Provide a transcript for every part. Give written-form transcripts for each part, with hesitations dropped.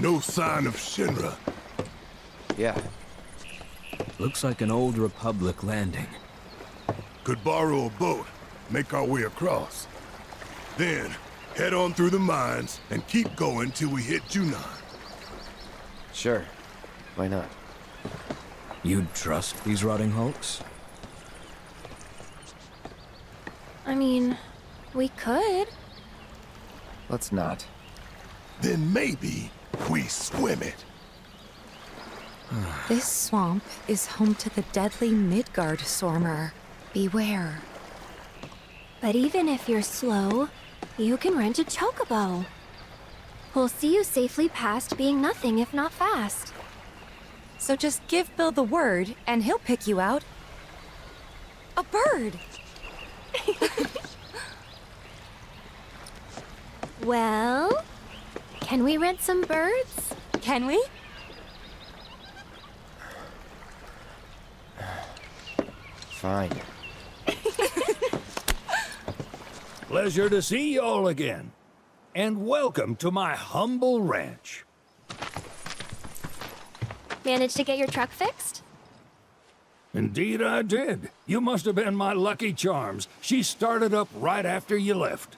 No sign of Shinra. Yeah. Looks like an old Republic landing. Could borrow a boat, make our way across. Then, head on through the mines and keep going till we hit Junon. Sure. Why not? You'd trust these rotting hulks? I mean, we could. Let's not. Then maybe we swim it. This swamp is home to the deadly Midgard Sormer. Beware. But even if you're slow, you can rent a Chocobo. We'll see you safely past being nothing if not fast. So just give Bill the word, and he'll pick you out. A bird! Well, can we rent some birds? Can we? Fine. Pleasure to see you all again. And welcome to my humble ranch. Managed to get your truck fixed? Indeed I did. You must have been my lucky charms. She started up right after you left.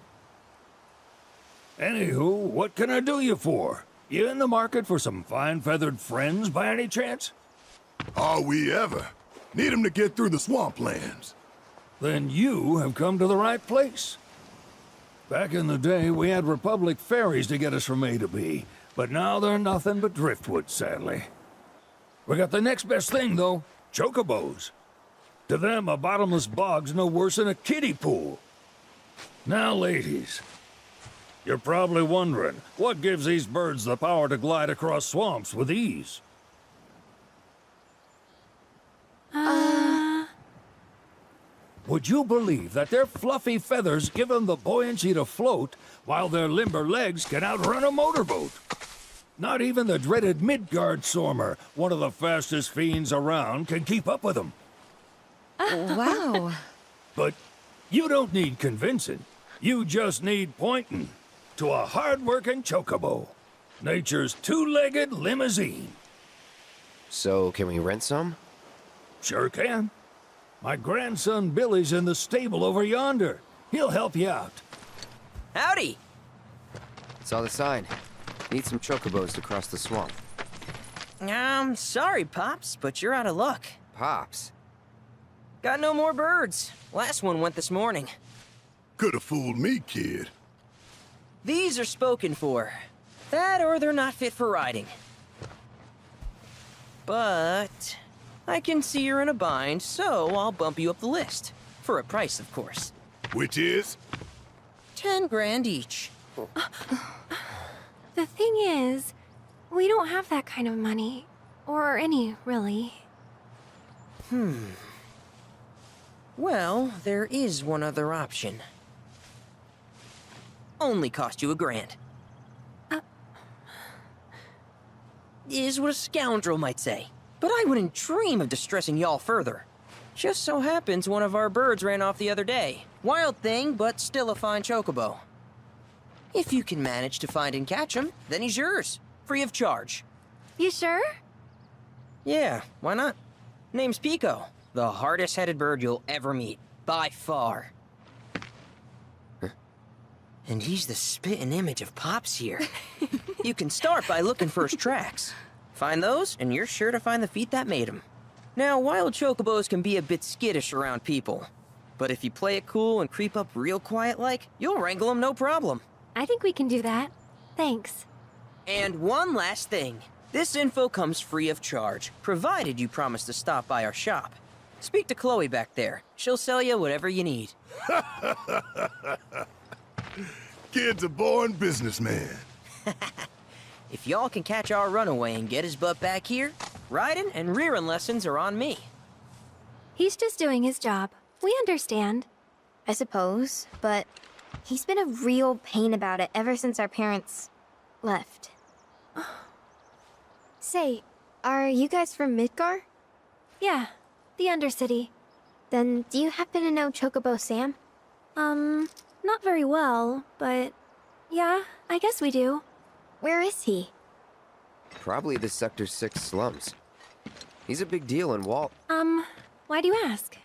Anywho, what can I do you for? You in the market for some fine-feathered friends by any chance? Are we ever? Need 'em to get through the swamplands. Then you have come to the right place. Back in the day, we had Republic ferries to get us from A to B, but now they're nothing but driftwood, sadly. We got the next best thing, though, Chocobos. To them, a bottomless bog's no worse than a kiddie pool. Now, ladies, you're probably wondering, what gives these birds the power to glide across swamps with ease? Would you believe that their fluffy feathers give them the buoyancy to float, while their limber legs can outrun a motorboat? Not even the dreaded Midgard Sormer, one of the fastest fiends around, can keep up with them. Wow. But you don't need convincing. You just need pointing to a hard-working Chocobo. Nature's two-legged limousine. So, can we rent some? Sure can. My grandson Billy's in the stable over yonder. He'll help you out. Howdy! Saw the sign. Need some chocobos to cross the swamp. I'm sorry, Pops, but you're out of luck. Pops. Got no more birds. Last one went this morning. Could've fooled me, kid. These are spoken for. That or they're not fit for riding. But I can see you're in a bind, so I'll bump you up the list. For a price, of course. Which is? 10 grand each. The thing is, we don't have that kind of money. Or any, really. Well, there is one other option. Only cost you $1,000. Is what a scoundrel might say. But I wouldn't dream of distressing y'all further. Just so happens one of our birds ran off the other day. Wild thing, but still a fine chocobo. If you can manage to find and catch him, then he's yours. Free of charge. You sure? Yeah, why not? Name's Pico. The hardest-headed bird you'll ever meet. By far. And he's the spitting image of Pops here. You can start by looking for his tracks. Find those, and you're sure to find the feet that made him. Now, wild chocobos can be a bit skittish around people. But if you play it cool and creep up real quiet-like, you'll wrangle them no problem. I think we can do that. Thanks. And one last thing. This info comes free of charge, provided you promise to stop by our shop. Speak to Chloe back there. She'll sell you whatever you need. Kid's a born businessman. If y'all can catch our runaway and get his butt back here, riding and rearing lessons are on me. He's just doing his job. We understand. I suppose, but he's been a real pain about it ever since our parents left. Say, are you guys from Midgar? Yeah, the Undercity. Then do you happen to know Chocobo Sam? Not very well, but yeah, I guess we do. Where is he? Probably the Sector 6 slums. He's a big deal in Walt. Why do you ask?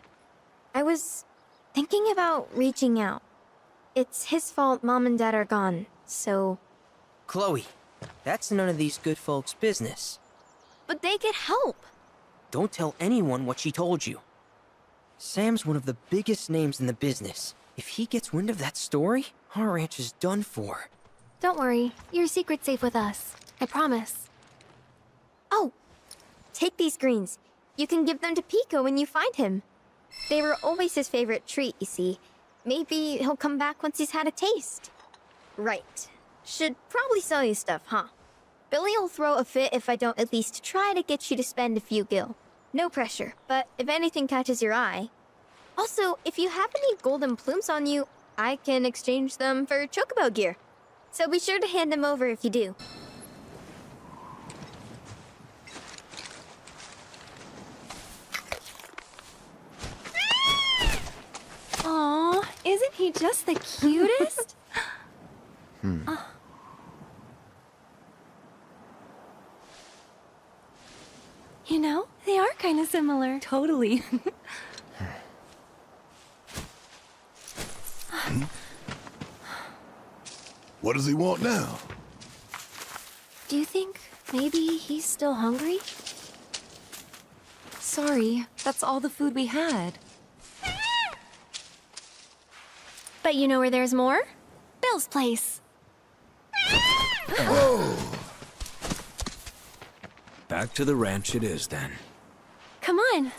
I was thinking about reaching out. It's his fault Mom and Dad are gone, so... Chloe, that's none of these good folks' business. But they get help. Don't tell anyone what she told you. Sam's one of the biggest names in the business. If he gets wind of that story, our ranch is done for. Don't worry, your secret's safe with us. I promise. Oh, take these greens. You can give them to Pico when you find him. They were always his favorite treat, you see. Maybe he'll come back once he's had a taste. Right. Should probably sell you stuff, huh? Billy will throw a fit if I don't at least try to get you to spend a few gil. No pressure, but if anything catches your eye... Also, if you have any golden plumes on you, I can exchange them for Chocobo gear. So be sure to hand them over if you do. Aw, isn't he just the cutest? Oh. You know, they are kind of similar. Totally. What does he want now? Do you think maybe he's still hungry? Sorry, that's all the food we had. But you know where there's more? Bill's place. Back to the ranch it is then. Come on,